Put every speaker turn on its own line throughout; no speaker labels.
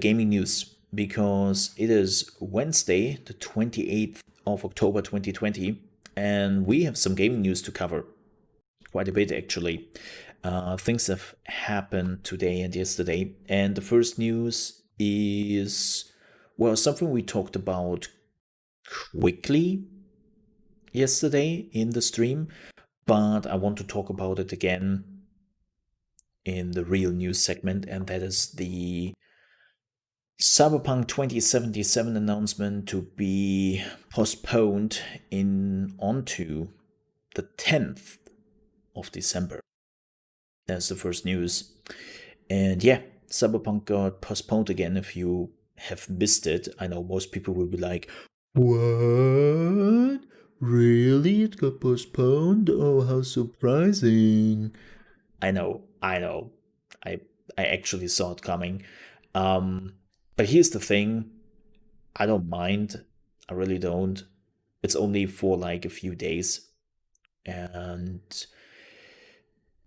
gaming news because it is Wednesday, the 28th of October 2020, and we have some gaming news to cover. Quite a bit, actually. Things have happened today and yesterday, and the first news is, well, something we talked about quickly yesterday in the stream, but I want to talk about it again in the real news segment, and that is the Cyberpunk 2077 announcement to be postponed in onto the 10th of December. That's the first news. And yeah, Cyberpunk got postponed again. If you have missed it, I know most people will be like, "What? Really? It got postponed? Oh, how surprising." I know, I know. I actually saw it coming. But here's the thing, I don't mind. I really don't. It's only for like a few days. And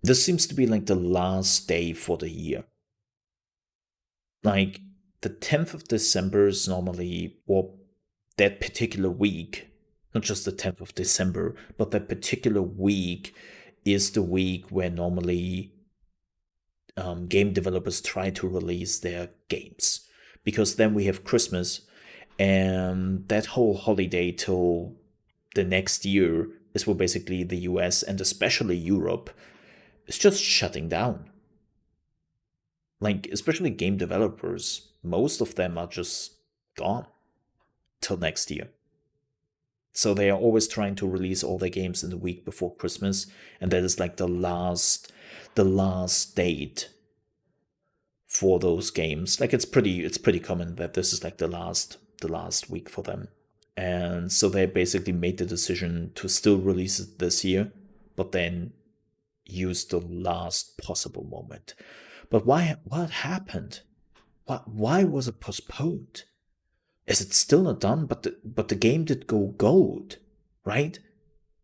this seems to be like the last day for the year. Like the 10th of December is normally, or that particular week, not just the 10th of December, but that particular week is the week where normally game developers try to release their games. Because then we have Christmas, and that whole holiday till the next year is where basically the US and especially Europe is just shutting down. Like, especially game developers, most of them are just gone till next year. So they are always trying to release all their games in the week before Christmas, and that is like the last date for those games. Like it's pretty common that this is like the last week for them. And so they basically made the decision to still release it this year, but then use the last possible moment. But why? What happened? Why was it postponed? Is it still not done? But the game did go gold, right?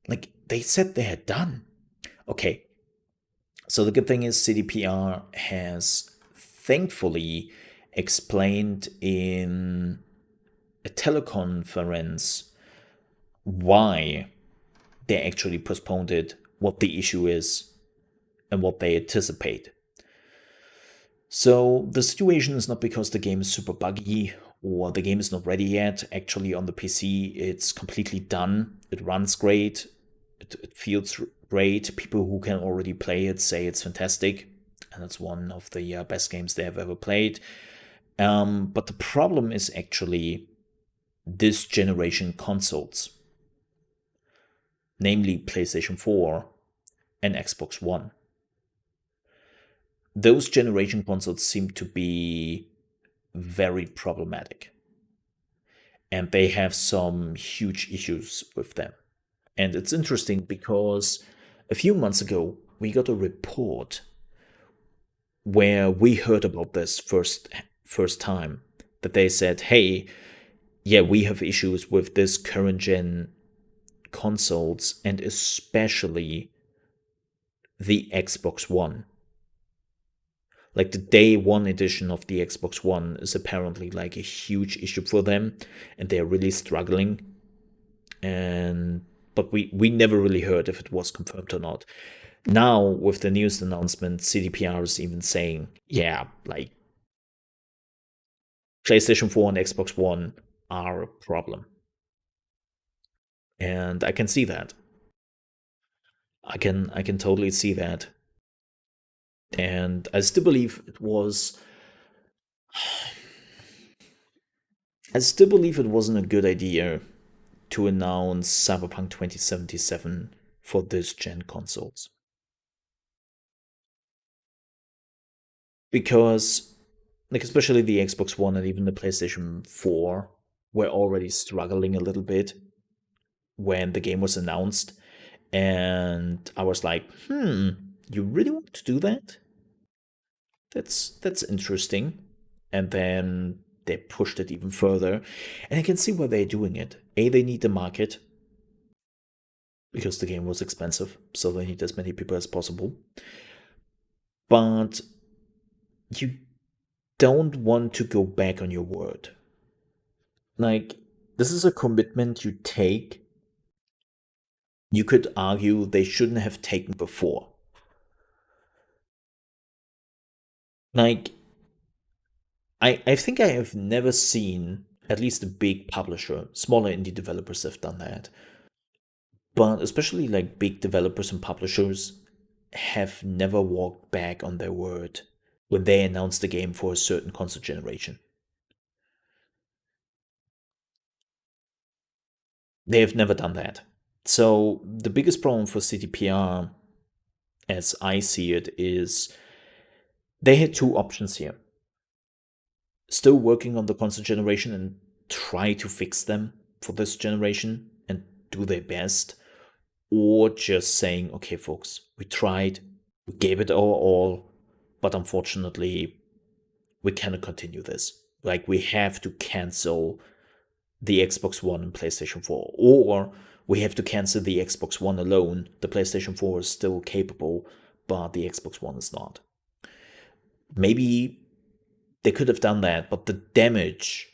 Like they said they had done. Okay. So the good thing is CDPR has thankfully explained in a teleconference why they actually postponed it, what the issue is, and what they anticipate. So the situation is not because the game is super buggy or the game is not ready yet. Actually, on the PC, it's completely done. It runs great. It feels great. People who can already play it say it's fantastic. And it's one of the best games they have ever played. But the problem is actually this generation consoles, namely PlayStation 4 and Xbox One. Those generation consoles seem to be very problematic. And they have some huge issues with them. And it's interesting because a few months ago, we got a report where we heard about this first time, that they said, hey, yeah, we have issues with this current gen consoles and especially the Xbox One. Like the day one edition of the Xbox One is apparently like a huge issue for them and they're really struggling. But we never really heard if it was confirmed or not. Now, with the news announcement, CDPR is even saying, yeah, like PlayStation 4 and Xbox One are a problem. And I can see that. I can totally see that. And I still believe it was I still believe it wasn't a good idea to announce Cyberpunk 2077 for this gen consoles. Because, like, especially the Xbox One and even the PlayStation 4 were already struggling a little bit when the game was announced. And I was like, you really want to do that? That's interesting. And then they pushed it even further. And I can see why they're doing it. A, they need the market because the game was expensive, so they need as many people as possible. But you don't want to go back on your word. Like, this is a commitment you take. You could argue they shouldn't have taken before. Like, I think I have never seen at least a big publisher, smaller indie developers have done that. But especially like big developers and publishers have never walked back on their word when they announced the game for a certain console generation. They have never done that. So the biggest problem for CDPR, as I see it, is they had two options here. Still working on the console generation and try to fix them for this generation and do their best, or just saying, okay, folks, we tried, we gave it our all, but unfortunately, we cannot continue this. Like, we have to cancel the Xbox One and PlayStation 4, or we have to cancel the Xbox One alone. The PlayStation 4 is still capable, but the Xbox One is not. Maybe they could have done that, but the damage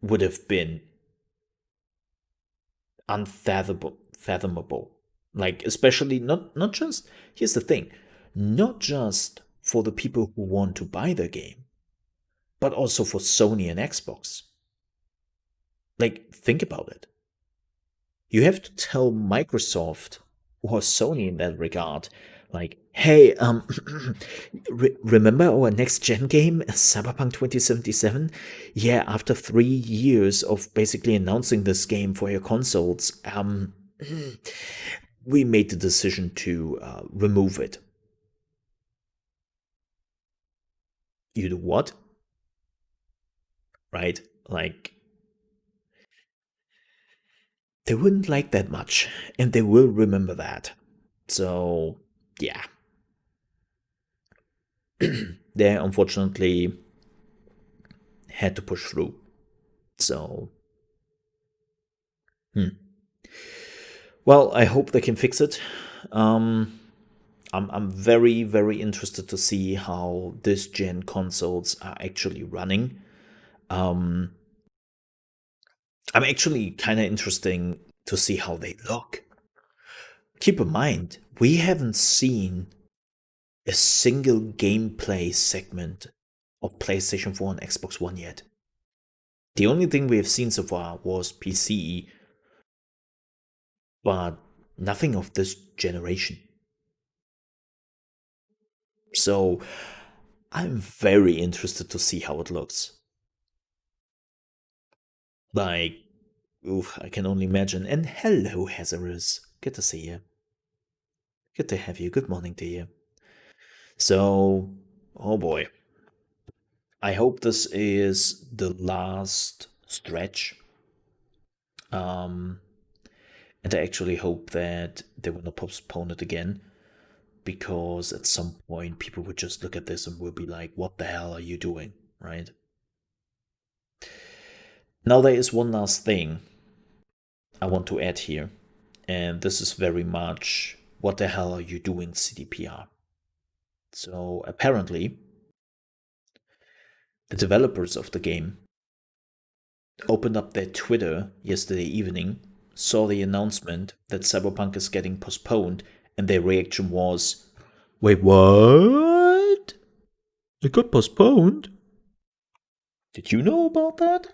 would have been unfathomable. Like, especially not just, here's the thing, not just for the people who want to buy the game, but also for Sony and Xbox. Like, think about it. You have to tell Microsoft or Sony in that regard, like, hey, remember our next gen game, Cyberpunk 2077? Yeah, after 3 years of basically announcing this game for your consoles, we made the decision to remove it. You do what? Right? Like, they wouldn't like that much, and they will remember that. So, yeah. They unfortunately had to push through. So, well, I hope they can fix it. I'm very, very interested to see how this gen consoles are actually running. I'm actually kind of interesting to see how they look. Keep in mind, we haven't seen a single gameplay segment of PlayStation 4 and Xbox One yet. The only thing we have seen so far was PC, but nothing of this generation. So I'm very interested to see how it looks. Like, oof, I can only imagine. And hello, Hazarus. Good to see you. Good to have you. Good morning to you. So, oh boy. I hope this is the last stretch. And I actually hope that they will not postpone it again, because at some point people would just look at this and will be like, what the hell are you doing? Right? Now, there is one last thing I want to add here, and this is very much what the hell are you doing, CDPR? So, apparently, the developers of the game opened up their Twitter yesterday evening, saw the announcement that Cyberpunk is getting postponed, and their reaction was, wait, what? It got postponed? Did you know about that?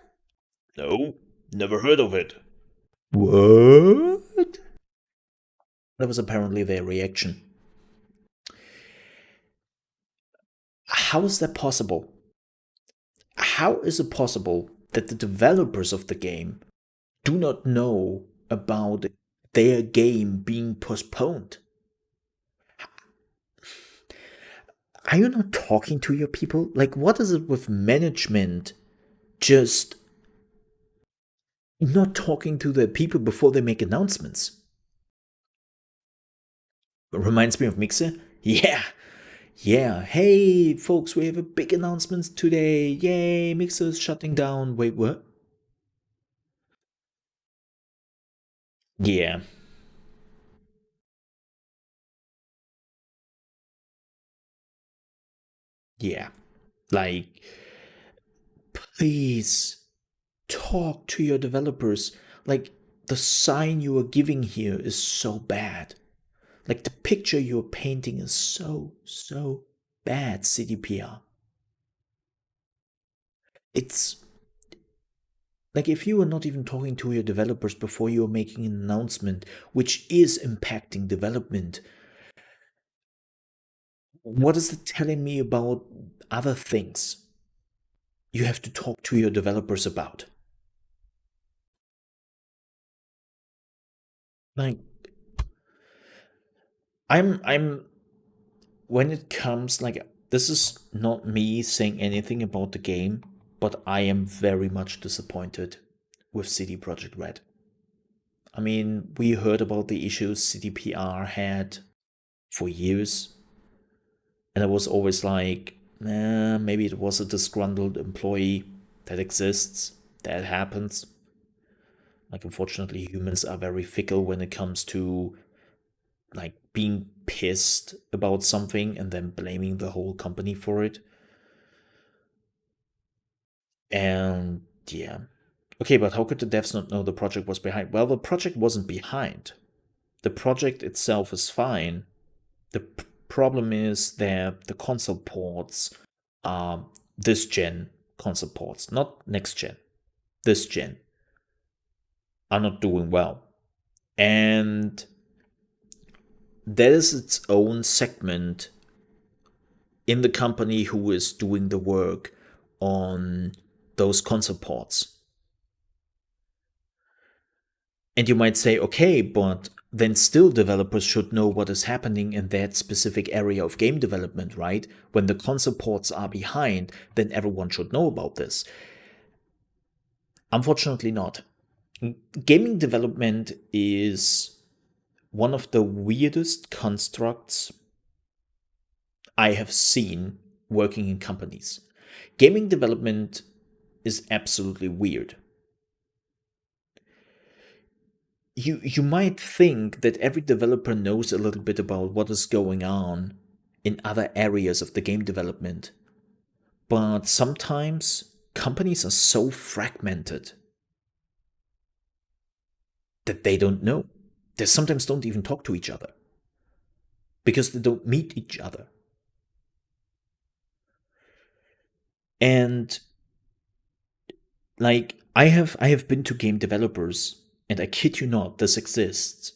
No, never heard of it. What? That was apparently their reaction. How is that possible? How is it possible that the developers of the game do not know about their game being postponed? Are you not talking to your people? Like, what is it with management just not talking to the people before they make announcements? Reminds me of Mixer. Yeah. Yeah. Hey, folks, we have a big announcement today. Yay, Mixer is shutting down. Wait, what? Yeah. Yeah. Like, Please talk to your developers. Like, the sign you are giving here is so bad. Like, the picture you're painting is so bad, CDPR. It's like if you are not even talking to your developers before you are making an announcement, which is impacting development, what is it telling me about other things you have to talk to your developers about? Like, I'm when it comes, like, this is not me saying anything about the game, but I am very much disappointed with CD Projekt Red. I mean, we heard about the issues CDPR had for years, and I was always like, maybe it was a disgruntled employee. That exists, that happens. Like, unfortunately, humans are very fickle when it comes to like being pissed about something and then blaming the whole company for it. And yeah. Okay, but how could the devs not know the project was behind? Well, the project wasn't behind. The project itself is fine. The problem is that the console ports are this gen console ports, not next gen. This gen are not doing well. And there is its own segment in the company who is doing the work on those console ports. And you might say, okay, but then still developers should know what is happening in that specific area of game development, right? When the console ports are behind, then everyone should know about this. Unfortunately, not. Gaming development is one of the weirdest constructs I have seen working in companies. Gaming development is absolutely weird. You might think that every developer knows a little bit about what is going on in other areas of the game development. But sometimes companies are so fragmented that they don't know. They sometimes don't even talk to each other because they don't meet each other. And like I have been to game developers, and I kid you not, this exists.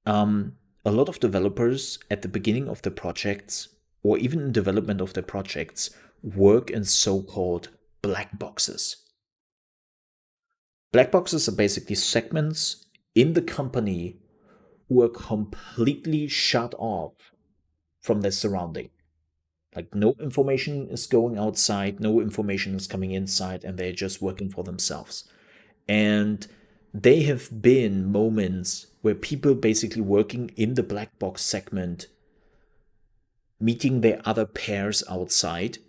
A lot of developers at the beginning of the projects, or even in development of their projects, work in so-called black boxes. Black boxes are basically segments in the company who are completely shut off from their surrounding. Like, no information is going outside, no information is coming inside, and they're just working for themselves. And they have been moments where people basically working in the black box segment meeting their other pairs outside,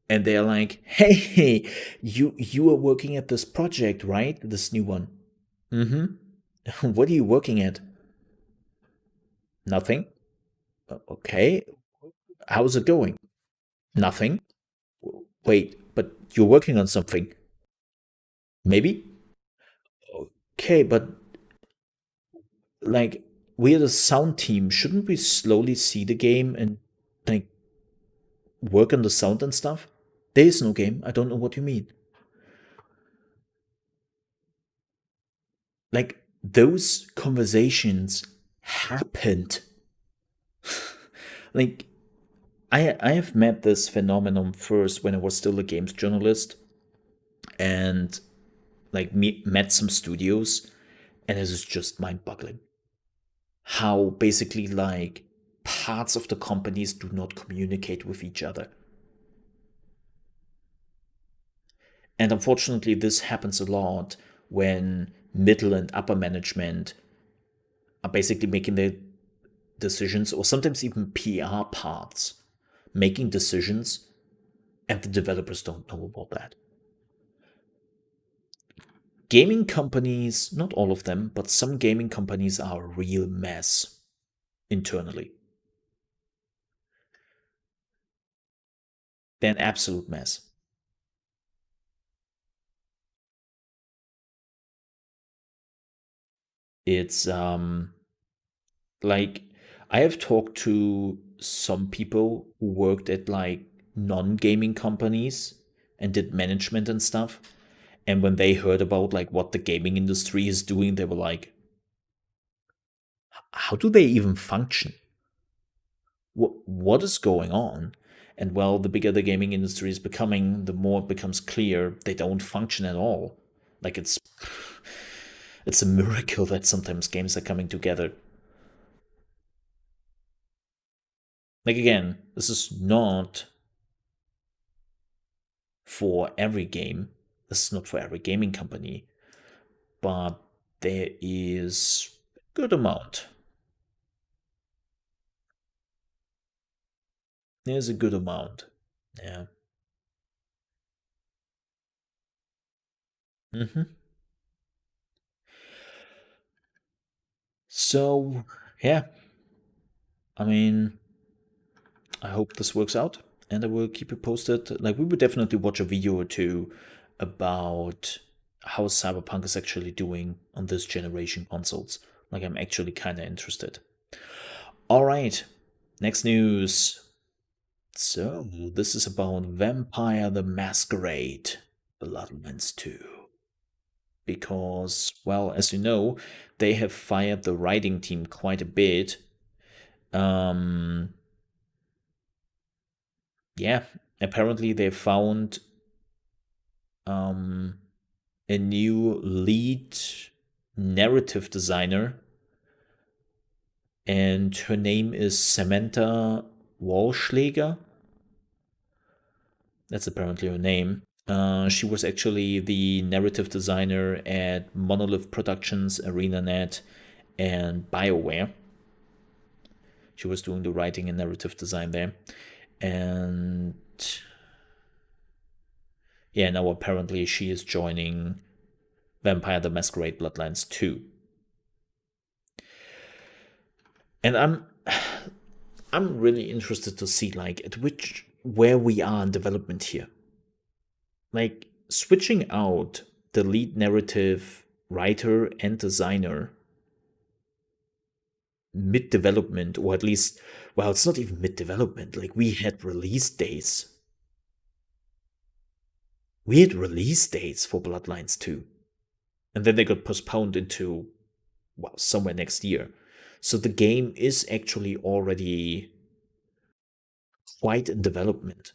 and they're like, hey, you are working at this project, right? This new one. Mm-hmm. What are you working at? Nothing. Okay. How's it going? Nothing. Wait, but you're working on something. Maybe? Okay, but like, we're the sound team. Shouldn't we slowly see the game and like work on the sound and stuff? There is no game. I don't know what you mean. Like, those conversations happened. Like, I have met this phenomenon first when I was still a games journalist, and like met some studios, and it is just mind-boggling how basically like parts of the companies do not communicate with each other. And unfortunately, this happens a lot when middle and upper management are basically making their decisions, or sometimes even PR parts making decisions, and the developers don't know about that. Gaming companies, not all of them, but some gaming companies are a real mess internally. They're an absolute mess. It's like I have talked to some people who worked at like non-gaming companies and did management and stuff. And when they heard about like what the gaming industry is doing, they were like, how do they even function? What is going on? And well, the bigger the gaming industry is becoming, the more it becomes clear they don't function at all. Like it's a miracle that sometimes games are coming together. Like again, this is not for every game. This is not for every gaming company, but there is a good amount. There's a good amount. Yeah. hmm So, yeah, I mean, I hope this works out and I will keep you posted. Like, we would definitely watch a video or two about how Cyberpunk is actually doing on this generation consoles. Like, I'm actually kind of interested. All right, next news. So, this is about Vampire the Masquerade Bloodlines 2. Because, well, as you know, they have fired the writing team quite a bit. Um, yeah, apparently they found um, a new lead narrative designer, and her name is Samantha Walschläger. That's apparently her name. She was actually the narrative designer at Monolith Productions, ArenaNet, and BioWare. She was doing the writing and narrative design there. And yeah, now apparently she is joining Vampire the Masquerade Bloodlines 2. And I'm really interested to see like at which where we are in development here. Like switching out the lead narrative writer and designer mid development, or at least, well, it's not even mid development. Like we had release dates. We had release dates for Bloodlines 2. And then they got postponed into, well, somewhere next year. So the game is actually already quite in development.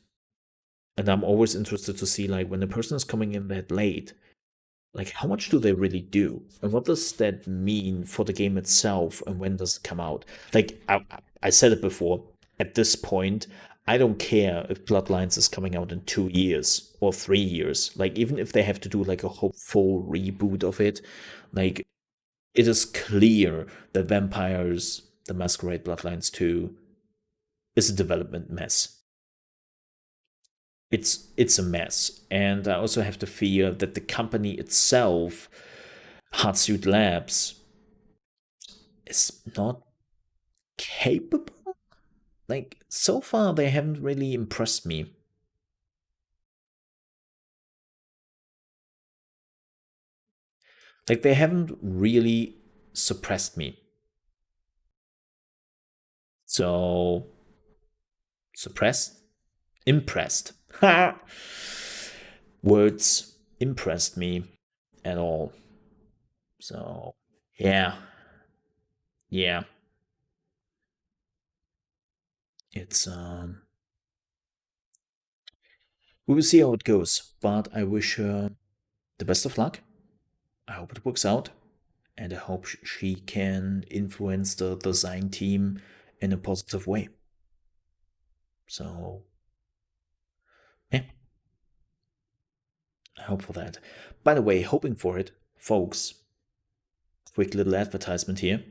And I'm always interested to see, like, when a person is coming in that late, like, how much do they really do? And what does that mean for the game itself? And when does it come out? Like, I said it before, at this point, I don't care if Bloodlines is coming out in 2 years or 3 years. Like, even if they have to do, like, a whole full reboot of it, like, it is clear that Vampires, the Masquerade Bloodlines 2, is a development mess. It's a mess. And I also have to fear that the company itself, Hardsuit Labs, is not capable. Like so far they haven't really impressed me. Like they haven't really suppressed me. So suppressed? Impressed. Words impressed me at all. So yeah. Yeah. It's we will see how it goes. But I wish her the best of luck. I hope it works out. And I hope she can influence the design team in a positive way. So, yeah, I hope for that. By the way, hoping for it, folks, quick little advertisement here.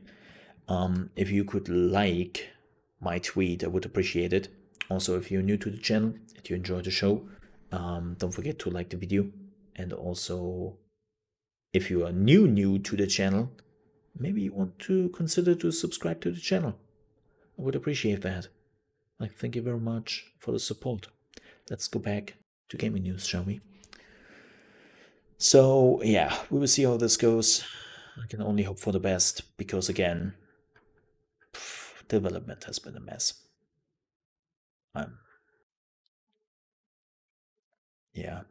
If you could like my tweet, I would appreciate it. Also, if you're new to the channel, if you enjoy the show, don't forget to like the video. And also, if you are new to the channel, maybe you want to consider to subscribe to the channel. I would appreciate that. Like, thank you very much for the support. Let's go back to gaming news, shall we? So, yeah, we will see how this goes. I can only hope for the best because, again, development has been a mess. Um, yeah,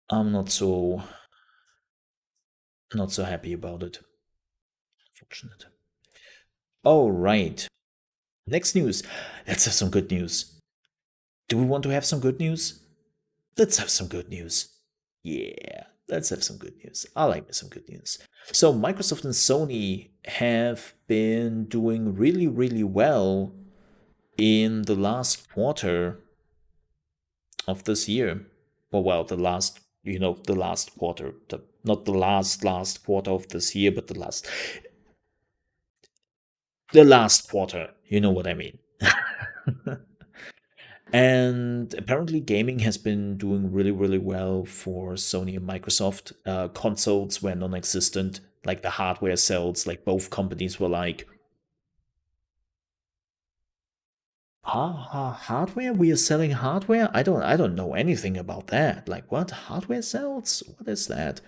I'm not so happy about it. Fortunate. All right. Next news. Let's have some good news. Do we want to have some good news? Let's have some good news. Yeah, let's have some good news. I like some good news. So, Microsoft and Sony have been doing really, really well in the last quarter of this year. Well, the last, the last quarter, not the last quarter of this year, but the last quarter. You know what I mean. And apparently, gaming has been doing really, really well for Sony and Microsoft. Consoles were non existent, like the hardware sales, like both companies were like, hardware? We are selling hardware? I don't know anything about that. Like what? Hardware sales? What is that?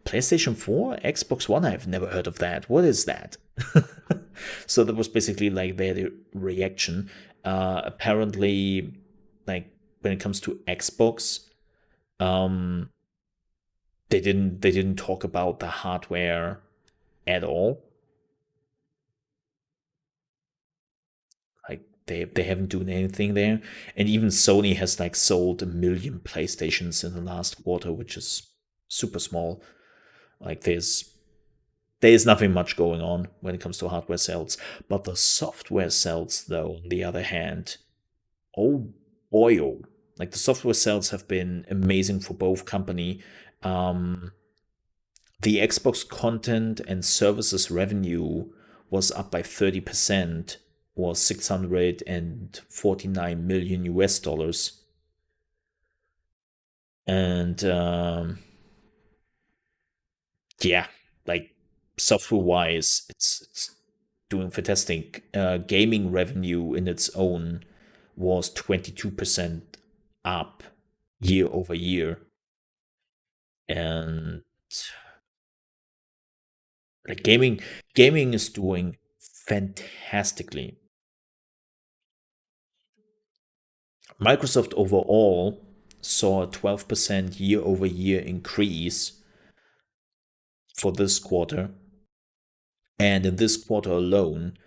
PlayStation 4? Xbox One? I've never heard of that. What is that? So that was basically like their reaction. Apparently, like when it comes to Xbox, um, they didn't talk about the hardware at all. Like they haven't done anything there. And even Sony has like sold 1 million PlayStations in the last quarter, which is super small. Like there's nothing much going on when it comes to hardware sales. But the software sales, though, on the other hand, oh boy, oh, like the software sales have been amazing for both company. Um, the Xbox content and services revenue was up by 30%, was 649 million US dollars. And yeah, like software wise, it's doing fantastic. Gaming revenue in its own was 22% up year over year. And like gaming is doing fantastically. Microsoft overall saw a 12% year over year increase for this quarter. And in this quarter alone,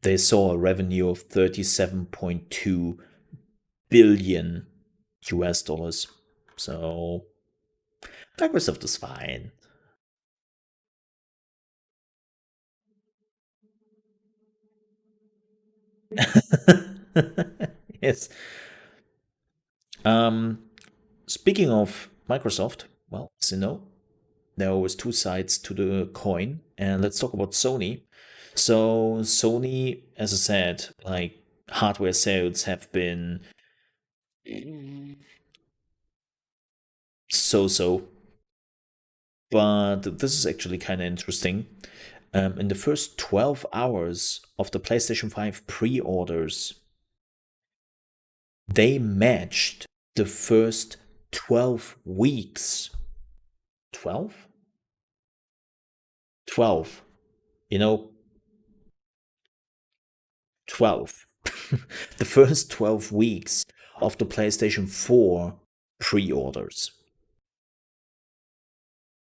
they saw a revenue of 37.2 billion US dollars. So Microsoft is fine. Yes. Um, Speaking of Microsoft, well, as you know, there are always two sides to the coin, and let's talk about Sony. So Sony, as I said, like hardware sales have been so, but this is actually kind of interesting. In the first 12 hours of the PlayStation 5 pre-orders, they matched the first 12 weeks. 12? 12. You know, 12. The first 12 weeks of the PlayStation 4 pre orders.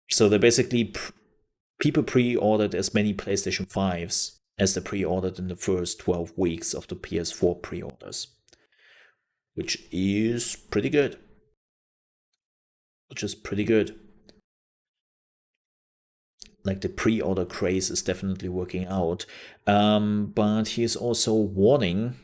So they basically, people pre ordered as many PlayStation 5s as they pre ordered in the first 12 weeks of the PS4 pre orders, which is pretty good. Which is pretty good. Like the pre-order craze is definitely working out. But he is also warning,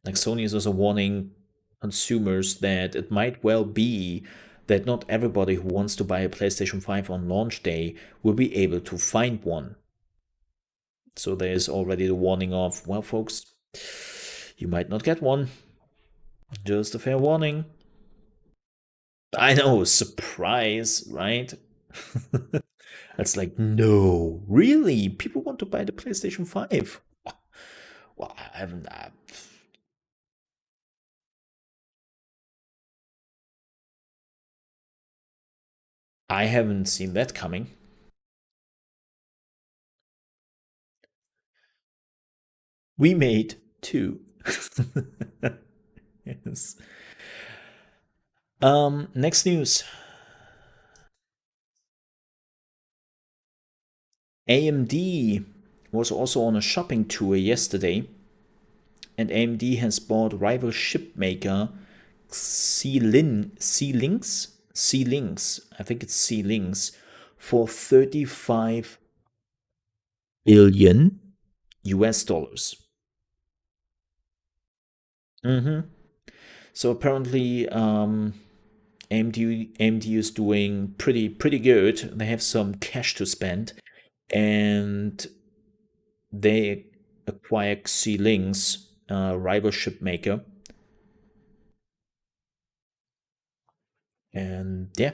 like Sony is also warning consumers that it might well be that not everybody who wants to buy a PlayStation 5 on launch day will be able to find one. So there is already the warning of, well, folks, you might not get one. Just a fair warning. I know, surprise, right? It's like, no, really? People want to buy the PlayStation 5? Well, I haven't. I haven't seen that coming. We made two. Yes. Next news. AMD was also on a shopping tour yesterday, and AMD has bought rival chip maker C-Links, I think it's C-Links, for 35 billion US dollars. So apparently, AMD is doing pretty good. They have some cash to spend, and they acquire Xilinx, rival chip maker, and yeah,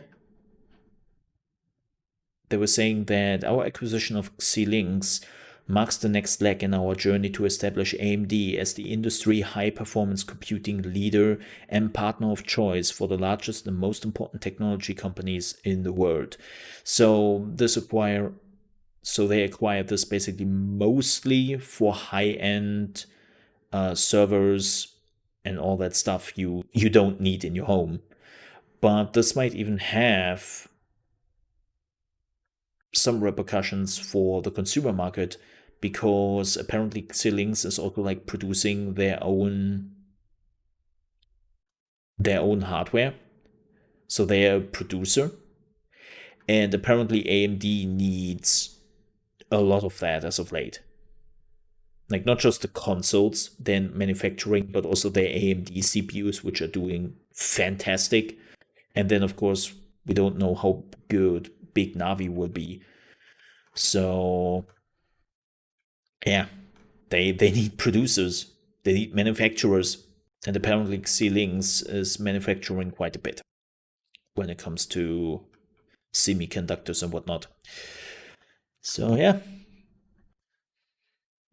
they were saying that our acquisition of Xilinx marks the next leg in our journey to establish AMD as the industry high-performance computing leader and partner of choice for the largest and most important technology companies in the world. So they acquired this basically mostly for high-end servers and all that stuff you don't need in your home. But this might even have some repercussions for the consumer market, because apparently Xilinx is also like producing their own hardware. So they're a producer, and apparently AMD needs a lot of that as of late. Like not just the consoles then manufacturing, but also the AMD CPUs, which are doing fantastic. And then of course we don't know how good Big Navi will be. So yeah, they need producers, they need manufacturers, and apparently Xilinx is manufacturing quite a bit when it comes to semiconductors and whatnot. So yeah,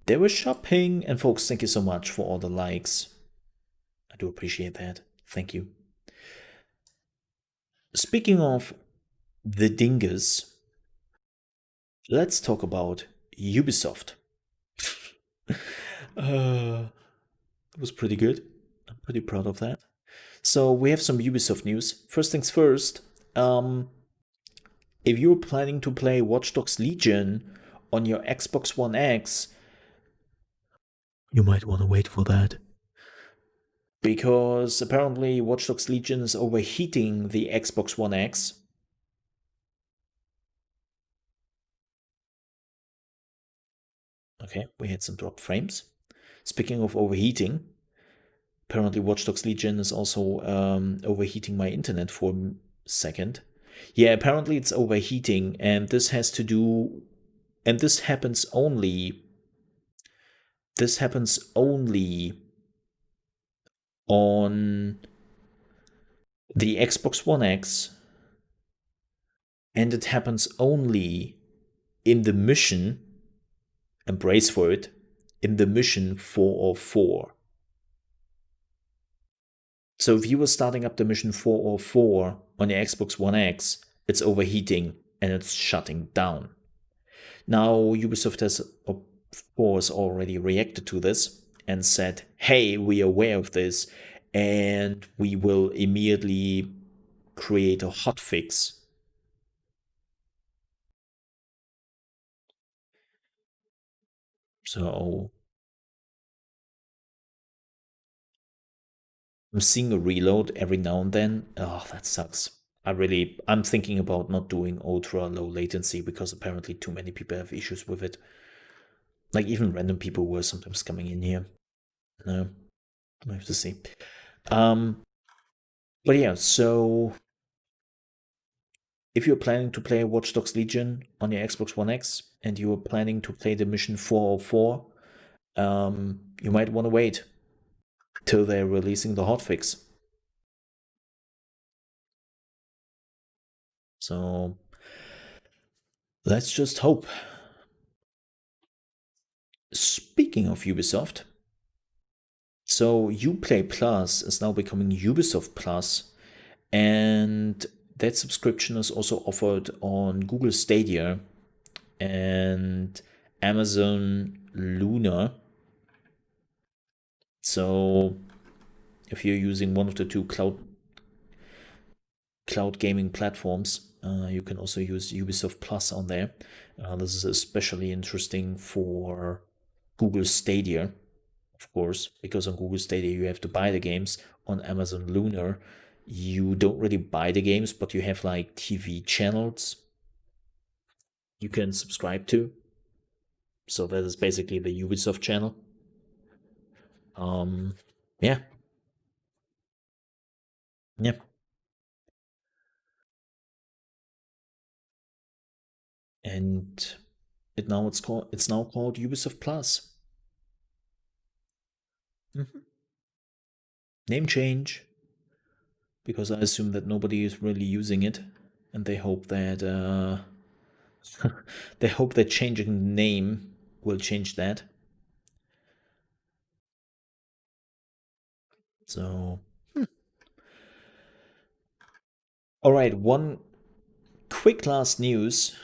they were shopping, and folks, thank you so much for all the likes. I do appreciate that. Thank you. Speaking of the dingus, let's talk about Ubisoft. It was pretty good. I'm pretty proud of that. So we have some Ubisoft news. First things first. If you're planning to play Watch Dogs Legion on your Xbox One X, you might want to wait for that. Because apparently Watch Dogs Legion is overheating the Xbox One X. Okay, we had some dropped frames. Speaking of overheating, apparently Watch Dogs Legion is also overheating my internet for a second. Yeah, apparently it's overheating, and this has to do, and this happens only on the Xbox One X, and it happens only in the mission, and brace for it, in the mission 404. So if you were starting up the mission 404 on your Xbox One X, it's overheating and it's shutting down. Now, Ubisoft has, of course, already reacted to this and said, hey, we are aware of this, and we will immediately create a hotfix. So I'm seeing a reload every now and then. Oh, that sucks. I'm thinking about not doing ultra low latency, because apparently too many people have issues with it. Like even random people were sometimes coming in here. No, I have to see. Um, but yeah, so if you're planning to play Watch Dogs Legion on your Xbox One X and you're planning to play the mission 404, you might want to wait till they're releasing the hotfix. So let's just hope. Speaking of Ubisoft, so Uplay Plus is now becoming Ubisoft Plus, and that subscription is also offered on Google Stadia and Amazon Luna. So if you're using one of the two cloud gaming platforms, you can also use Ubisoft Plus on there. This is especially interesting for Google Stadia, of course, because on Google Stadia you have to buy the games. On Amazon Luna, you don't really buy the games, but you have like TV channels you can subscribe to. So that is basically the Ubisoft channel. Yeah. Yep. And it's now called Ubisoft Plus. Name change, because I assume that nobody is really using it, and they hope that changing the name will change that. So, all right, one quick last news.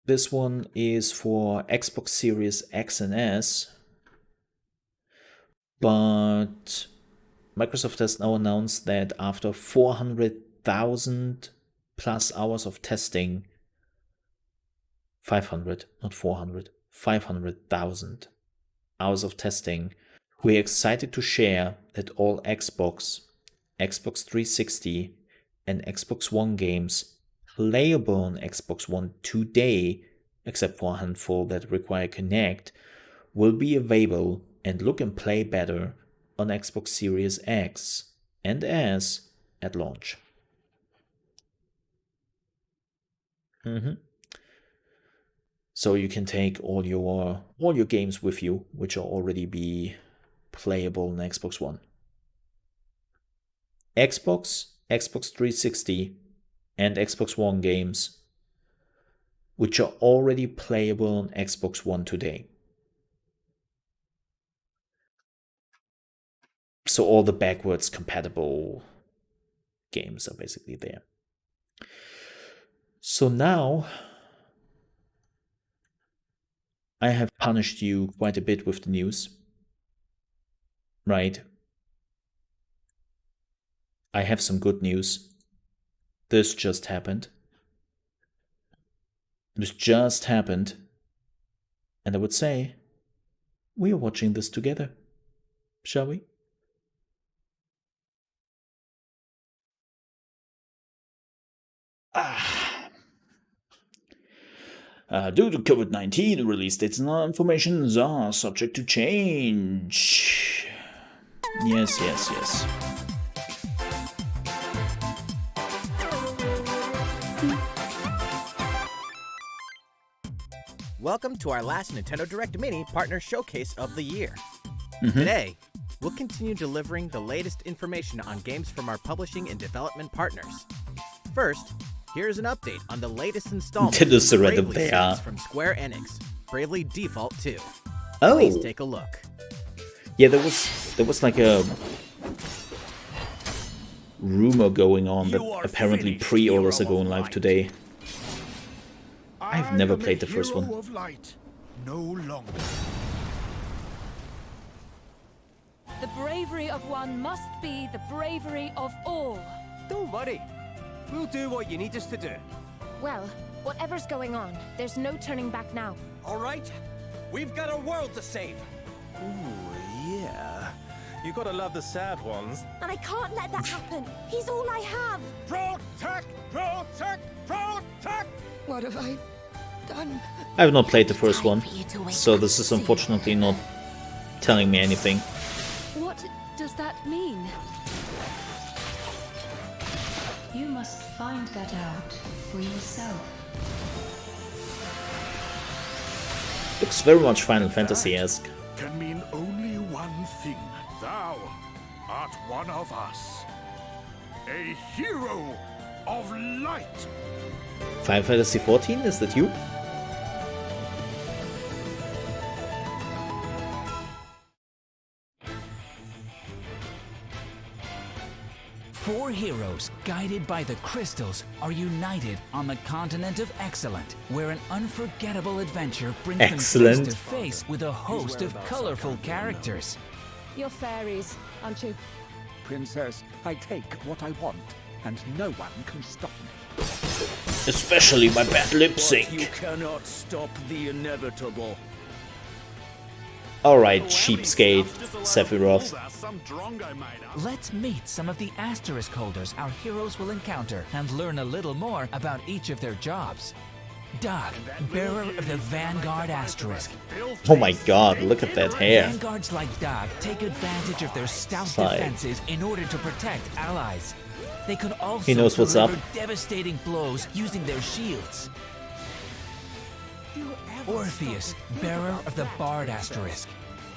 This one is for Xbox Series X and S, but Microsoft has now announced that after 400,000 plus hours of testing, 500, not 400, 500,000 hours of testing, we're excited to share that all Xbox 360, and Xbox One games playable on Xbox One today, except for a handful that require Kinect, will be available and look and play better on Xbox Series X and S at launch. So you can take all your games with you, which will already be playable on Xbox One. Xbox 360, and Xbox One games, which are already playable on Xbox One today. So all the backwards compatible games are basically there. So now I have punished you quite a bit with the news, right? I have some good news. This just happened. This just happened. And I would say, we are watching this together. Shall we? Due to COVID-19, release dates and other information are subject to change. Yes.
Welcome to our last Nintendo Direct Mini Partner Showcase of the year. Today, we'll continue delivering the latest information on games from our publishing and development partners. First, here's an update on the latest installment of the Bravely series from Square Enix, Bravely Default 2.
Oh.
Please take a look.
Yeah, there was like a rumor going on that apparently pre-orders are going live today. I've never played the first one.
Of light, no longer.
The bravery of one must be the bravery of all.
Don't worry. We'll do what you need us to do.
Well, whatever's going on, there's no turning back now.
All right? We've got a world to save.
Ooh, yeah. You gotta love the sad ones.
And I can't let that happen. He's all I have.
Protect!
What have I done?
I have not played the first one, so this is unfortunately not telling me anything.
What does that mean?
You must find that out for yourself.
Looks very much Final Fantasy-esque.
Can mean only one thing. Thou art one of us. A hero of light.
Final Fantasy 14, is that you?
4 heroes, guided by the crystals, are united on the continent of Excellent, where an unforgettable adventure brings them face to face with a host of colorful characters.
You're fairies, aren't you?
Princess, I take what I want, and no one can stop me.
Especially my bad lip sync.
You cannot stop the inevitable.
Alright, cheapskate, Sephiroth.
Let's meet some of the asterisk holders our heroes will encounter and learn a little more about each of their jobs. Doug, bearer of the Vanguard Asterisk.
Oh my god, look at that hair.
Vanguards like Doug take advantage of their stout defenses in order to protect allies. They can also
knows what's up.
devastating blows using their shields. Orpheus, bearer of the Bard Asterisk.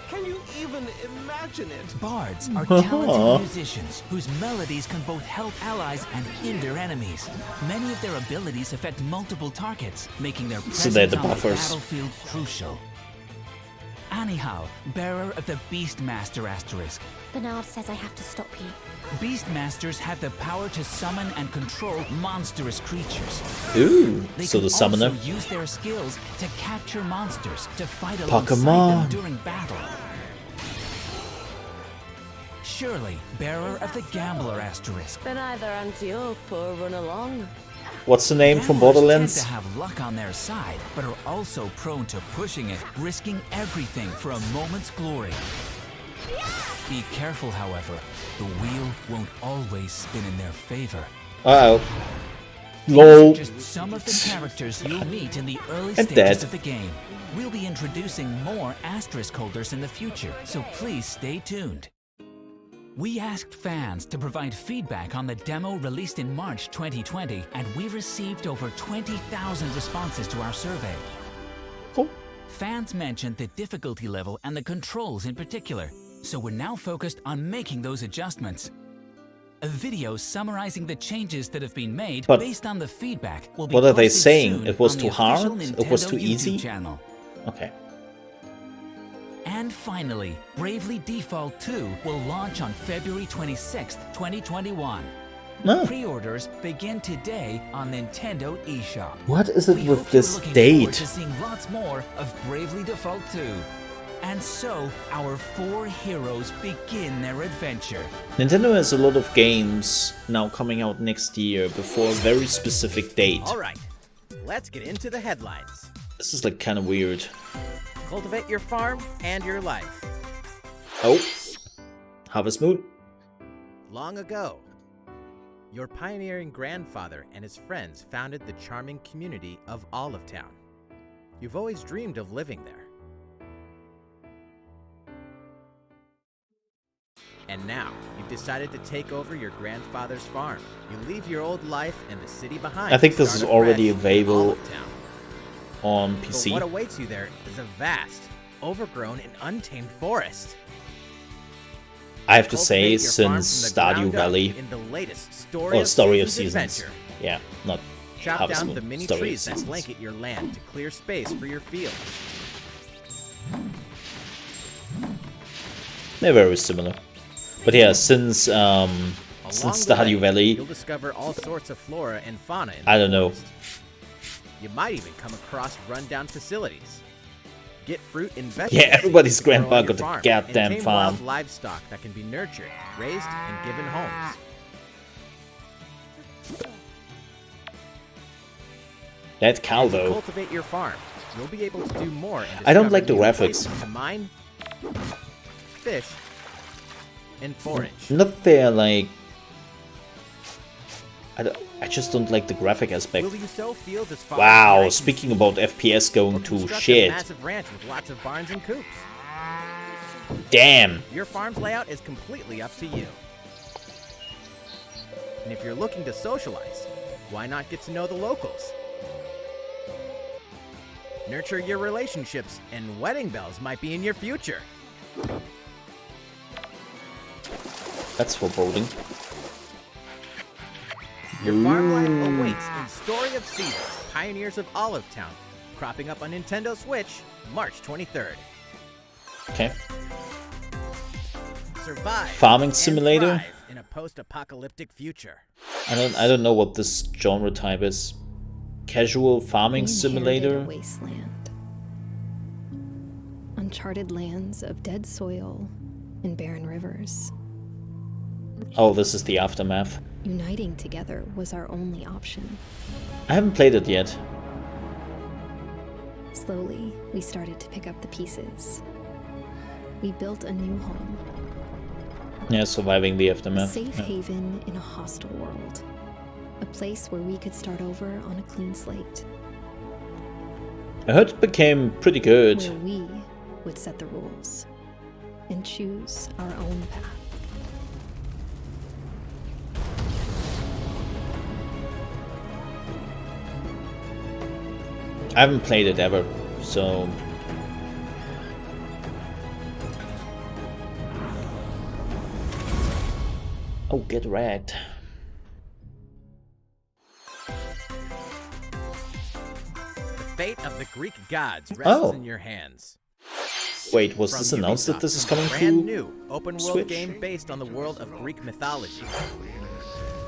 Can you even imagine it?
Bards are talented musicians whose melodies can both help allies and hinder enemies. Many of their abilities affect multiple targets, making their presence
they're the
on the
buffers.
battlefield crucial. Anyhow, bearer of the Beastmaster Asterisk.
Bernard says I have to stop you.
Beastmasters have the power to summon and control monstrous creatures.
Ooh,
They
so
can
the summoner.
also use their skills to capture monsters to fight alongside them during battle. Shirley, bearer of the Gambler Asterisk.
Then either anti-up or run along.
What's the name from
Gamblers
Borderlands?
tend to have luck on their side, but are also prone to pushing it, risking everything for a moment's glory. Be careful, however. The wheel won't always spin in their favor.
Uh-oh.
These
Lol.
are just some of the characters you'll meet in the early
And
stages
dead.
of the game. We'll be introducing more asterisk holders in the future, so please stay tuned. We asked fans to provide feedback on the demo released in March 2020, and we received over 20,000 responses to our survey.
Cool.
Fans mentioned the difficulty level and the controls in particular, so we're now focused on making those adjustments. A video summarizing the changes that have been made
But
based on the feedback will be
what are they
posted
saying?
soon
It was
on
too
the official
hard? It was
Nintendo
too
YouTube
easy?
channel.
Okay.
And finally, Bravely Default 2 will launch on February 26th, 2021.
No.
Pre-orders begin today on Nintendo eShop.
What is it
We
with
hope you're
this
looking
date?
forward to seeing lots more of Bravely Default 2. And so, our 4 heroes begin their adventure.
Nintendo has a lot of games now coming out next year before a very specific date.
Alright, let's get into the headlines.
This is like kind of weird.
Cultivate your farm and your life.
Oh. Harvest Moon.
Long ago, your pioneering grandfather and his friends founded the charming community of Olive Town. You've always dreamed of living there. And now, you've decided to take over your grandfather's farm. You leave your old life and the city behind.
I think
to
this is
start
already
afresh in
available
Olive Town.
on
But
PC.
what awaits you there is a vast, overgrown, and untamed forest.
I have to say,
Cultivate your farm
since
from the
Stardew
ground up
Valley,
in the latest Story
or
of
Story of
Seasons
Seasons.
adventure.
Yeah, not
Chop
Harvest
down
Moon.
the mini
Story of
trees that
Seasons.
blanket your land to clear space for your fields.
They're very similar. But yeah, since
Along the way,
Stardew Valley,
you'll discover all sorts of flora and fauna in
I
the
don't know.
forest. You might even come across rundown facilities. Get fruit and vegetables.
Yeah, everybody's
to grow on
grandpa
your
got a
farm,
goddamn
and tame
farm.
wild livestock that can be nurtured, raised, and given homes.
that cow
As you
though,
cultivate your farm, you'll be able to do more. And
I don't
discover
like the
new
graphics.
places to mine, fish, and forage.
not their like. I just don't like the graphic aspect.
Will you sow fields as far
Wow,
as the eye can
speaking
see,
about FPS
or
going to
construct a
shit.
massive ranch with lots of barns and coops?
Damn.
Your farm's layout is completely up to you. And if you're looking to socialize, why not get to know the locals? Nurture your relationships, and wedding bells might be in your future.
That's foreboding.
Your farm life awaits in Story of Seasons, Pioneers of Olive Town, cropping up on Nintendo Switch, March 23rd.
Okay.
Survive
Farming
and
simulator?
thrive in a post-apocalyptic future.
I don't know what this genre type is. Casual farming simulator?
A wasteland. Uncharted lands of dead soil and barren rivers.
Oh, this is the aftermath.
Uniting together was our only option.
I haven't played it yet.
Slowly, we started to pick up the pieces. We built a new home.
Yeah, surviving the aftermath.
A safe haven in a hostile world. A place where we could start over on a clean slate.
I heard it became pretty good.
Where we would set the rules and choose our own path.
I haven't played it ever, so... Oh, get wrecked.
The fate of the Greek gods rests in your hands.
Wait, was this announced that this is coming to
brand new open-world
Switch?
game based on the world of Greek mythology.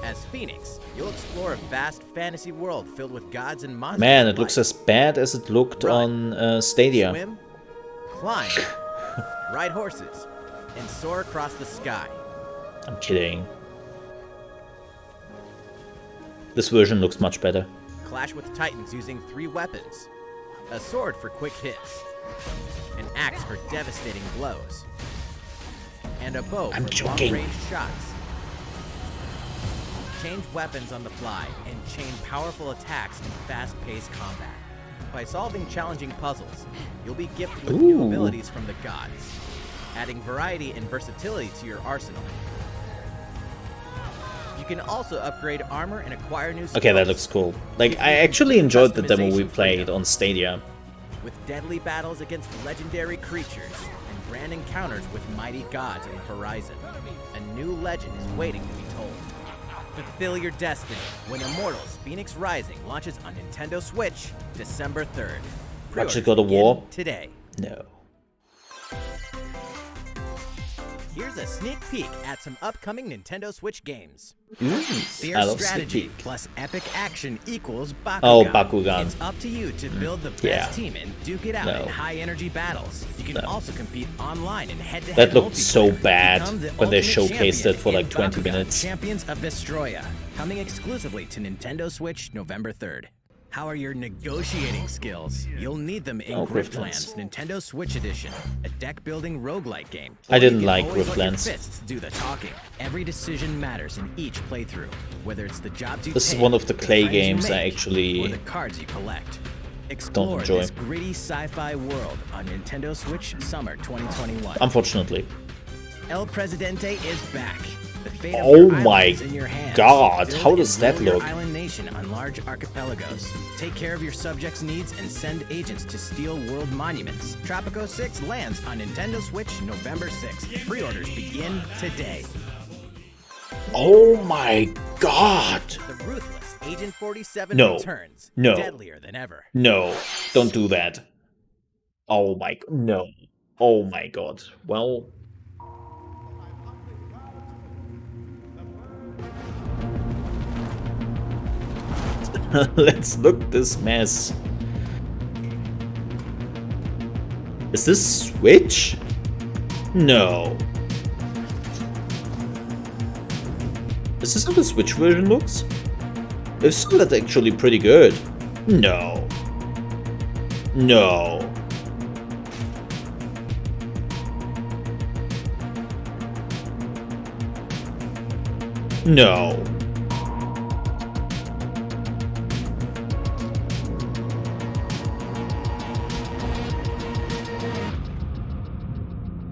As Phoenix, you'll explore a vast fantasy world filled with gods and monsters.
Man, it looks as bad as it looked on Stadia.
Swim, climb, ride horses, and soar across the sky.
I'm kidding. This version looks much better.
Clash with titans using 3 weapons. A sword for quick hits. An axe for devastating blows. And a bow for long-range shots. Change weapons on the fly and chain powerful attacks in fast-paced combat. By solving challenging puzzles, you'll be gifted with new abilities from the gods, adding variety and versatility to your arsenal. You can also upgrade armor and acquire new skills.
Okay, that looks cool. Like, I actually enjoyed the demo we played on Stadia.
With deadly battles against legendary creatures and grand encounters with mighty gods on the horizon, a new legend is waiting to be told. Fulfill your destiny when Immortals Phoenix Rising launches on Nintendo Switch December 3rd.
Actually God of War?
Today.
No.
Here's a sneak peek at some upcoming Nintendo Switch games.
I love
strategy plus epic action equals Bakugan.
Oh, Bakugan.
It's up to you to build the best team and duke it out in high-energy battles. You can also compete online and head-to-head.
That looked so bad when they showcased it for like 20 minutes.
Champions of Vestroia, coming exclusively to Nintendo Switch November 3rd. How are your negotiating skills? You'll need them in Griftlands, Nintendo Switch Edition, a deck-building roguelike game.
I didn't like Griftlands.
Fists do the talking. Every decision matters in each playthrough, whether it's the jobs you
This
take,
is one of the Clay
friends you
games I
make,
actually
or the cards you collect.
don't
Explore
enjoy.
this gritty sci-fi world on Nintendo Switch Summer 2021.
Unfortunately.
El Presidente is back. The fate of
Oh
your
my
island is in your hands.
god,
Build
how
and
does that
rule your
look?
Island nation on large archipelagos. Take care of your subjects' needs and send agents to steal world monuments. Tropico 6 lands on Nintendo Switch November 6th. Pre-orders begin today.
Oh my god!
The ruthless Agent 47
No.
returns.
No.
Deadlier than ever.
No, don't do that. Oh my god, no. Oh my god. Well... Let's look this mess. Is this Switch? No. Is this how the Switch version looks? If so, that's actually pretty good. No. No. No.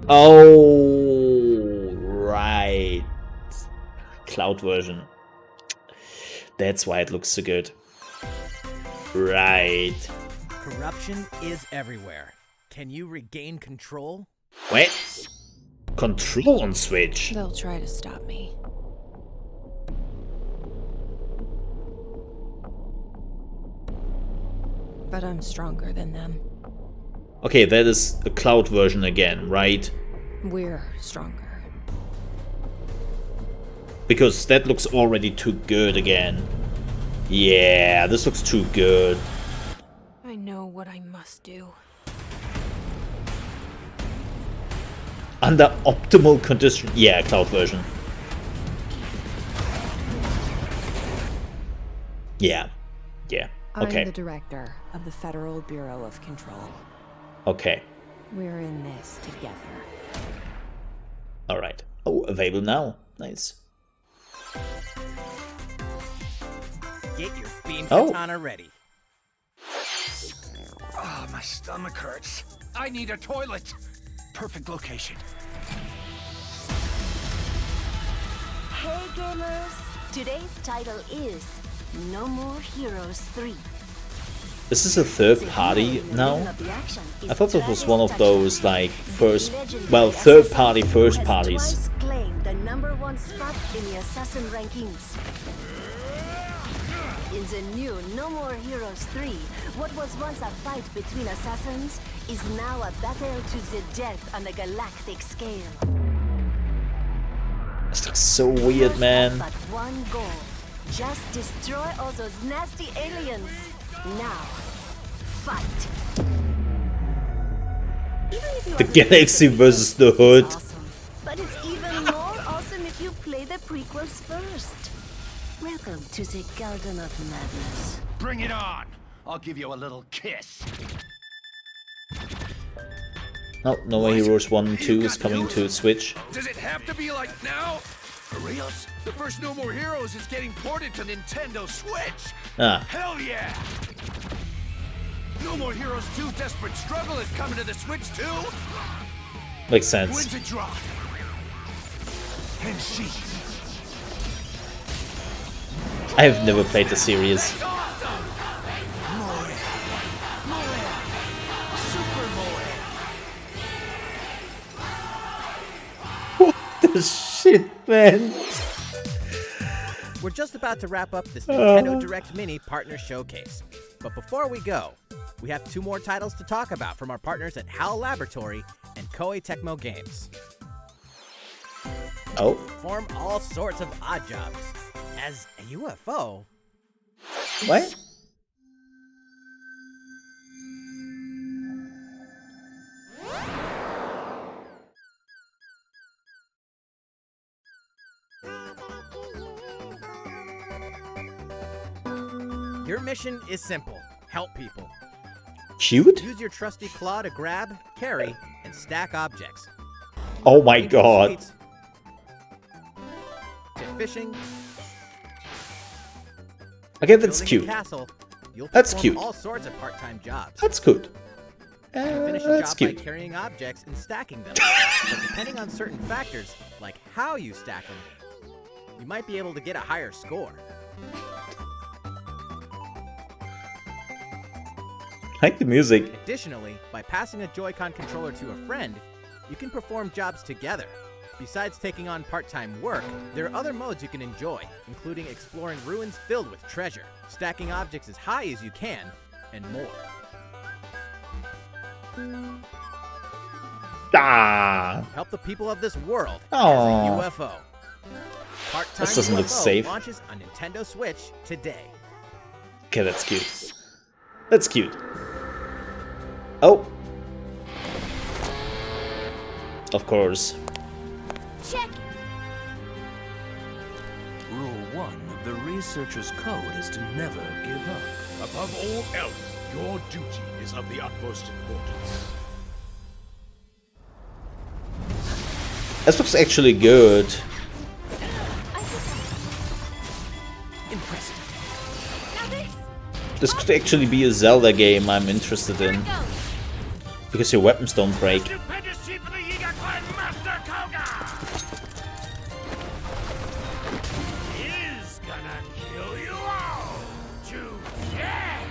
Oh, right. Cloud version. That's why it looks so good. Right.
Corruption is everywhere. Can you regain control?
Wait. Control on Switch.
They'll try to stop me. But I'm stronger than them.
Okay, that is a cloud version again, right?
We're stronger.
because that looks already too good again. Yeah, this looks too good.
I know what I must do.
Under optimal condition. Yeah, cloud version. Yeah. Yeah. Okay.
I'm the director of the Federal Bureau of Control.
Okay.
We're in this together.
Alright. Oh, available now. Nice.
Get your beam
Oh.
katana ready.
Ah, my stomach hurts. I need a toilet. Perfect location.
Hey gamers! Today's title is No More Heroes 3.
This is a third party now? I thought this was one of those, like, third party first parties.
Claimed the #1 spot in the assassin rankings. In the new No More Heroes 3, what was once a fight between assassins is now a battle to the death on a galactic scale.
This looks so weird, man.
But one goal. Just destroy all those nasty aliens. Now, fight.
The Galaxy versus the Hood.
Awesome. But it's even more awesome if you play the prequels first. Welcome to the Garden of Madness.
Bring it on. I'll give you a little kiss.
No, No More Heroes 1 and 2 is coming to Switch.
Does it have to be like now? For reals? The first No More Heroes is getting ported to Nintendo Switch.
Ah.
Hell yeah! No More Heroes 2 Desperate Struggle is coming to the Switch too?
Makes sense.
When's it drop? And she.
I have never played the series. What the shit, man?
We're just about to wrap up this Nintendo Direct Mini Partner Showcase. But before we go, we have 2 more titles to talk about from our partners at HAL Laboratory and Koei Tecmo Games.
Oh.
Perform all sorts of odd jobs. As a UFO.
What?
Your mission is simple. Help people.
Cute?
Use your trusty claw to grab, carry, and stack objects.
Oh my god.
To fishing.
Okay, that's cute.
Castle, you'll
That's
perform
cute.
all sorts of part-time jobs.
That's good.
Finish a
That's
job
cute.
by carrying objects and stacking them. But depending on certain factors, like how you stack them, you might be able to get a higher score.
Like the music.
Additionally, by passing a Joy-Con controller to a friend, you can perform jobs together. Besides taking on part-time work, there are other modes you can enjoy, including exploring ruins filled with treasure, stacking objects as high as you can, and more.
Ah.
Help the people of this world
Aww.
as a UFO. Part-time
This doesn't look
UFO
safe.
launches on Nintendo Switch today.
Okay, that's cute. That's cute. Oh. Of course.
Check.
Rule 1 of the researcher's code is to never give up.
Above all else, your duty is of the utmost importance.
This looks actually good.
Impressive.
This could actually be a Zelda game I'm interested in. Because your weapons don't break.
Is gonna kill you all today.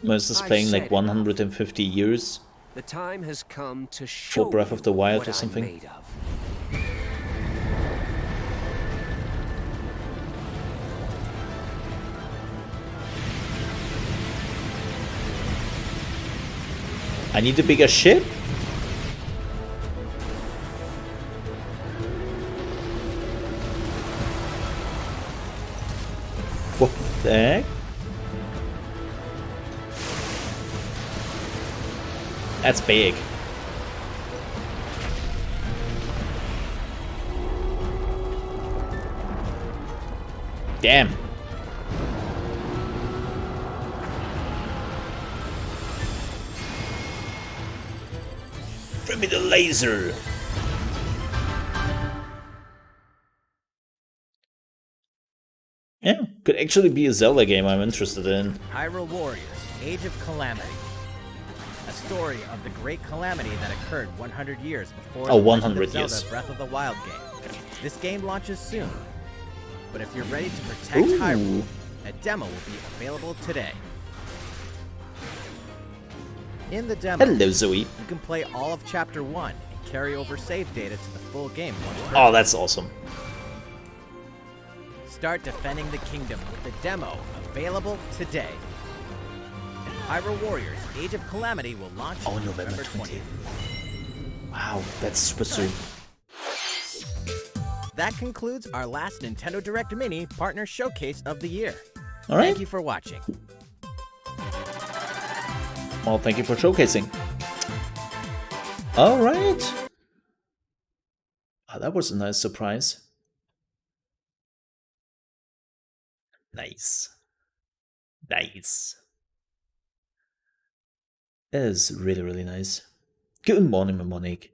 Most is playing like 150 years
The time has come to show
for Breath of the
you
Wild
what
or
I'm
something.
made of.
I need a bigger ship? What the heck? That's big. Damn. Bring me the laser. Yeah, could actually be a Zelda game I'm interested in.
Hyrule Warriors: Age of Calamity. A story of the great calamity that occurred 100 years before the
100
Zelda
years.
Breath of the Wild game. This game launches soon, but if you're ready to protect Hyrule, a demo will be available today. In the demo,
Hello, Zoe.
You can play all of Chapter 1 and carry over save data to the full game once purchased.
Oh, that's awesome.
Start defending the kingdom with the demo available today. And Hyrule Warriors: Age of Calamity will launch on November 20th.
Wow, that's super soon.
That concludes our last Nintendo Direct Mini Partner Showcase of the year.
All right.
Thank you for watching.
Well, thank you for showcasing. All right. Oh, that was a nice surprise. Nice. Nice. That is really, really nice. Good morning, Mnemonic.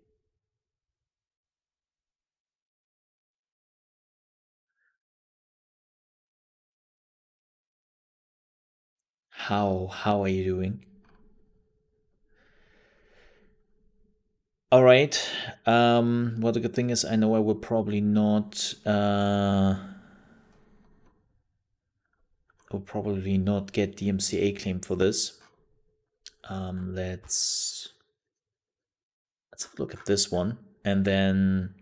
How are you doing? All right. Well, the good thing is I know I will probably not get DMCA claim for this. Let's have a look at this one, and then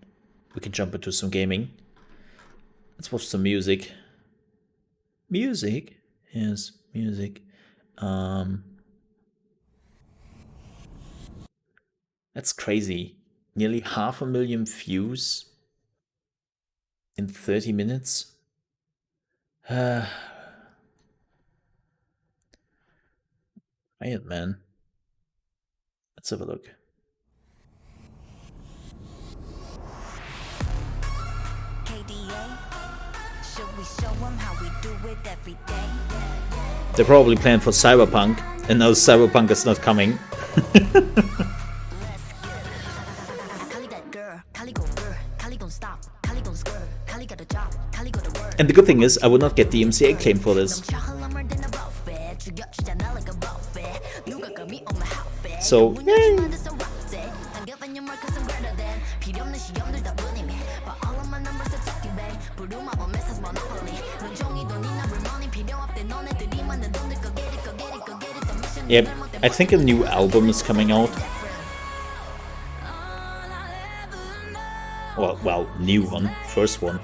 we can jump into some gaming. Let's watch some music. Music? Yes, music. That's crazy. Nearly 500,000 views in 30 minutes. Quiet, man. Let's have a look. They're probably playing for Cyberpunk, and now Cyberpunk is not coming. And the good thing is, I will not get the DMCA claim for this. So, yay! Yep, I think a new album is coming out. Well, new one, first one.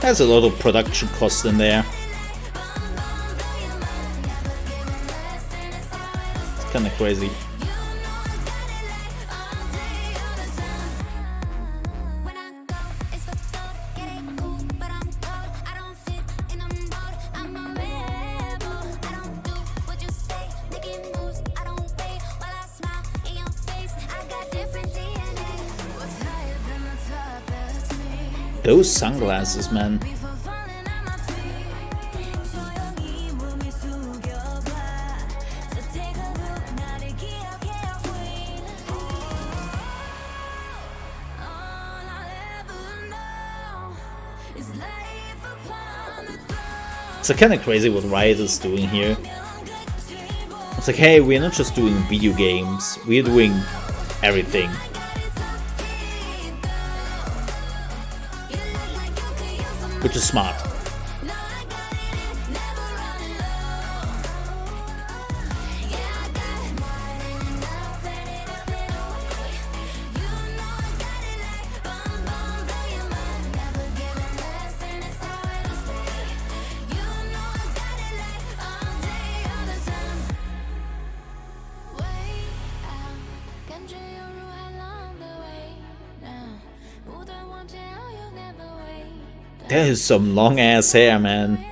There's a lot of production cost in there. It's kind of crazy. Those sunglasses, man. It's kind of crazy what Riot is doing here. It's like, hey, we're not just doing video games, we're doing everything. which is smart. That is some long ass hair, man.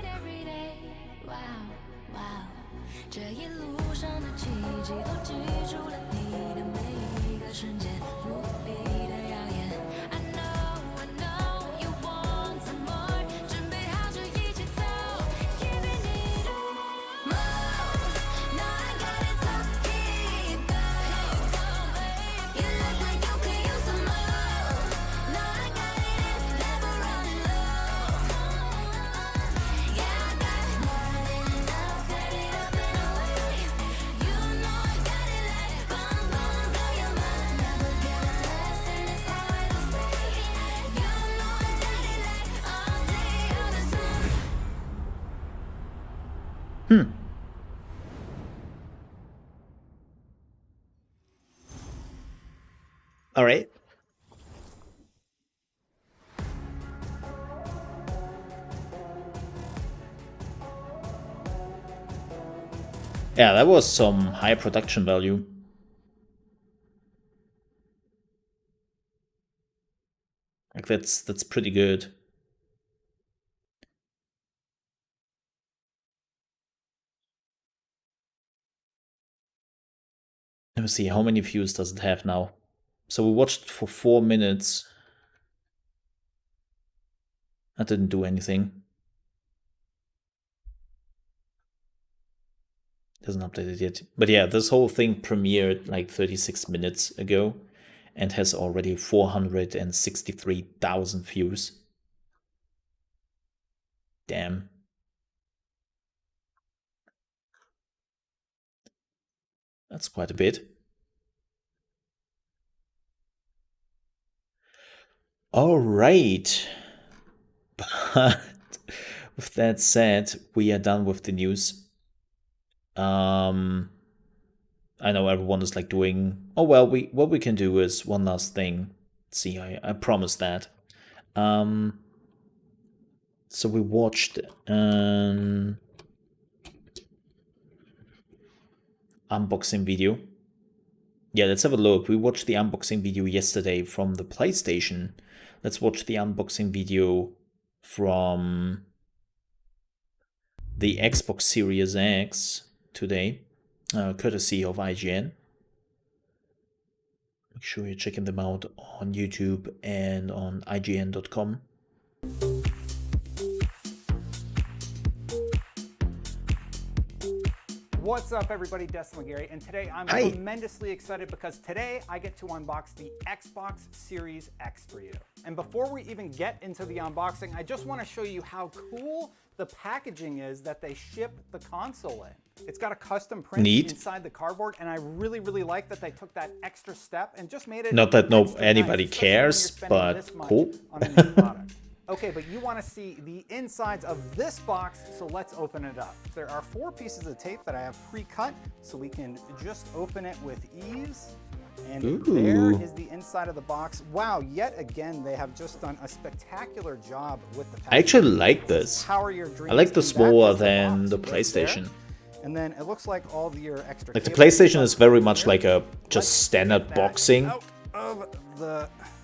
All right. Yeah, that was some high production value. Like that's pretty good. Let me see, how many views does it have now? So we watched for 4 minutes. That didn't do anything. Doesn't update it yet. But yeah, this whole thing premiered like 36 minutes ago and has already 463,000 views. Damn. That's quite a bit. All right. But with that said, we are done with the news. I know everyone is like doing, oh well, what we can do is one last thing. See, I promised that. So we watched an unboxing video. Yeah, let's have a look. We watched the unboxing video yesterday from the PlayStation. Let's watch the unboxing video from the Xbox Series X today, courtesy of IGN. Make sure you're checking them out on YouTube and on IGN.com.
What's up, everybody? Destin Legary, and today I'm tremendously excited because today I get to unbox the Xbox Series X for you. And before we even get into the unboxing, I just want to show you how cool the packaging is that they ship the console in. It's got a custom print inside the cardboard, and I really like that they took that extra step and just made it
not that anybody cares, but cool.
On a new product. Okay, but you want to see the insides of this box, so let's open it up. There are 4 pieces of tape that I have pre-cut, so we can just open it with ease. And there is the inside of the box. Wow, yet again, they have just done a spectacular job with the packaging.
I actually like this. I like this more than the PlayStation.
And then it looks like all your extra
like the PlayStation is very much like a just standard boxing.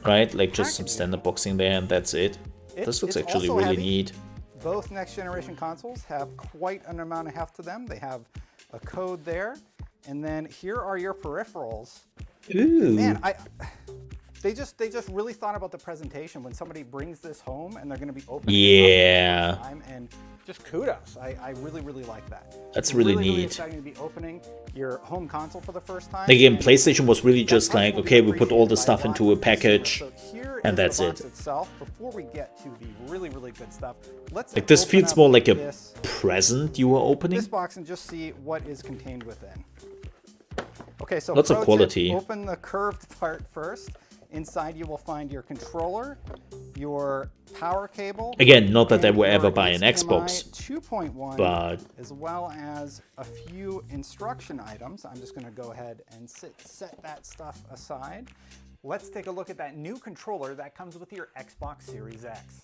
Right? Like just some standard boxing there and that's it. This looks actually really neat.
Both next generation consoles have quite an amount of heft to them. They have a code there. And then here are your peripherals.
Ooh.
Man, they just really thought about the presentation when somebody brings this home and they're going to be opening it up time, and just kudos. I really like that.
That's really neat.
Really exciting to be opening your home console for the first time.
Again, PlayStation was really just like, okay, we put all the stuff into a package and that's it.
Itself, before we get to the really good stuff, let's
like this feels more like a present you are opening.
This box and just see what is contained within. Okay, so
lots of quality.
Open the curved part first. Inside you will find your controller, your power cable.
Again, not that I will
your
ever buy an
HDMI
Xbox,
2.1,
but
as well as a few instruction items. I'm just going to go ahead and set that stuff aside. Let's take a look at that new controller that comes with your Xbox Series X.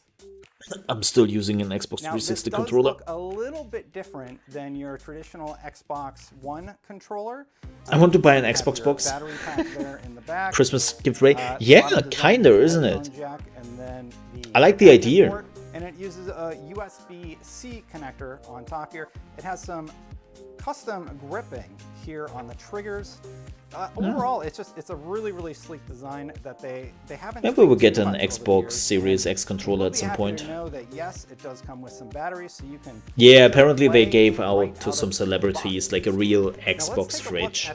I'm still using an Xbox 360 controller.
This does look a little bit different than your traditional Xbox One controller.
I want to buy an Xbox box.
Battery pack there in the back.
Christmas gift ready. Yeah, kinda, isn't it?
Jack, and then
I like the idea.
Port, and it uses a USB-C connector on top here. It has some custom gripping here on the triggers. Overall, it's a really sleek design that they haven't.
Maybe we'll get an Xbox Series X controller at some point.
To know that yes, it does come with some batteries, so you can.
Yeah, apparently they gave out to some celebrities like a real Xbox fridge.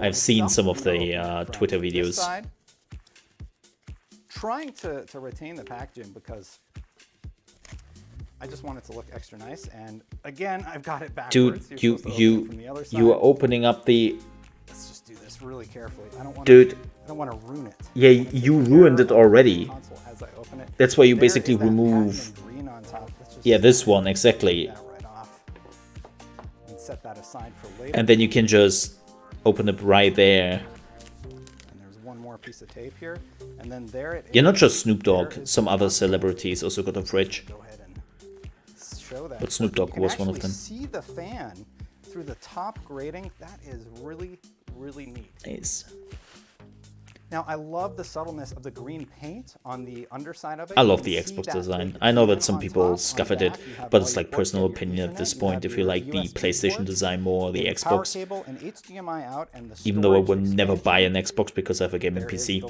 I've seen some of the Twitter videos.
Trying to retain the packaging because I just want it to look extra nice. And again, I've got it backwards.
Dude, you are opening up the.
Let's just do this really carefully. I don't want to ruin it.
Yeah, you ruined it already.
As I open it.
That's why you basically remove. Yeah, this one exactly.
And set that aside for later.
And then you can just open it right there.
And there's one more piece of tape here, and then there it is.
Yeah, not just Snoop Dogg. Some other celebrities also got a fridge.
Go ahead and show that.
But Snoop Dogg was one of them.
See the fan through the top grating. That is really neat.
Nice.
Now, I love the subtleness of the green paint on the underside of it.
I love the Xbox design. I know that some people scoff at it, but it's like personal opinion at this point. If you like the PlayStation design more or the Xbox. Even though I would never buy an Xbox because I have a gaming PC,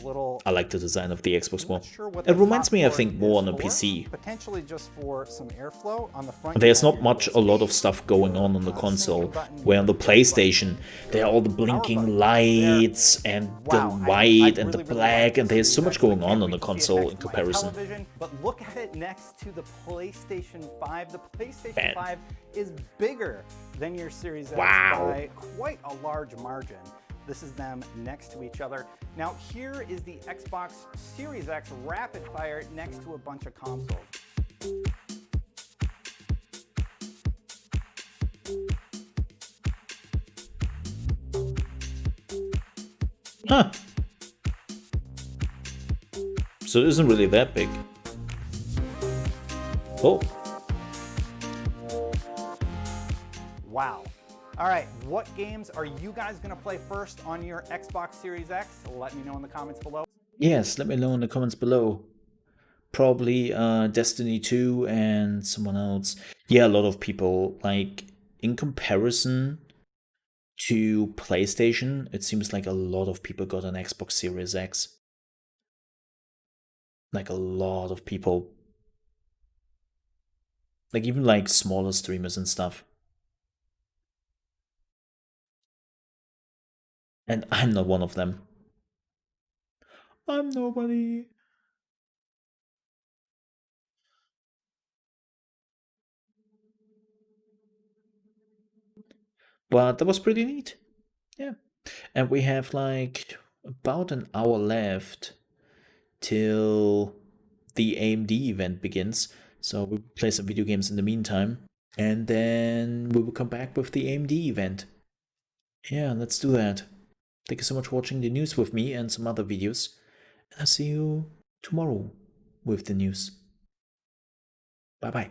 I like the design of the Xbox more. It reminds me, I think, more on a PC.
Potentially just for some airflow on the front.
There's not a lot of stuff going on the console, where on the PlayStation, there are all the blinking lights and the white and the black, and there's so much going on the console in comparison.
But look at it next to the PlayStation 5. The PlayStation 5 is bigger than your Series X by quite a large margin. This is them next to each other. Now here is the Xbox Series X rapid fire next to a bunch of consoles.
Huh. So it isn't really that big. Oh.
Wow. All right, what games are you guys going to play first on your Xbox Series X? Let me know in the comments below.
Yes, let me know in the comments below. Probably Destiny 2 and someone else. Yeah, a lot of people, like, in comparison to PlayStation, it seems like a lot of people got an Xbox Series X. Like a lot of people. Like even like smaller streamers and stuff. And I'm not one of them. I'm nobody. But that was pretty neat. Yeah. And we have like about an hour left till the AMD event begins. So we'll play some video games in the meantime. And then we will come back with the AMD event. Yeah, let's do that. Thank you so much for watching the news with me and some other videos. And I'll see you tomorrow with the news. Bye bye.